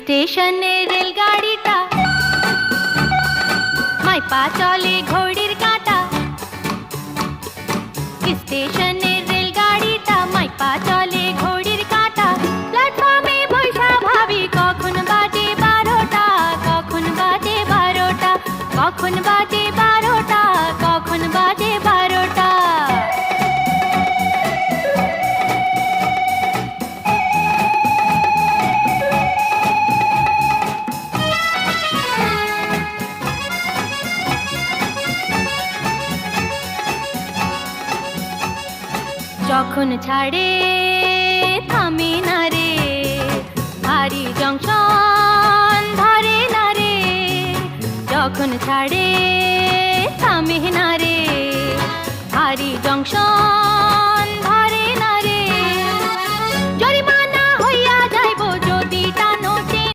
স্টেশনে রেলগাড়িটা, মাইপা চলে ঘড়ির কাঁটা। স্টেশনে রেলগাড়িটা, মাইপা চলে ঘড়ির কাঁটা। প্ল্যাটফর্মে বৈশা ভাবি কখন বাজে 12টা, কখন বাজে 12টা, কখন বাজে 12টা, কখন বাজে 12টা। যখন ছাড়ে থামে না রে, ভারী জংশন ধরে না রে। যখন ছাড়ে থামে না রে, ভারী জংশন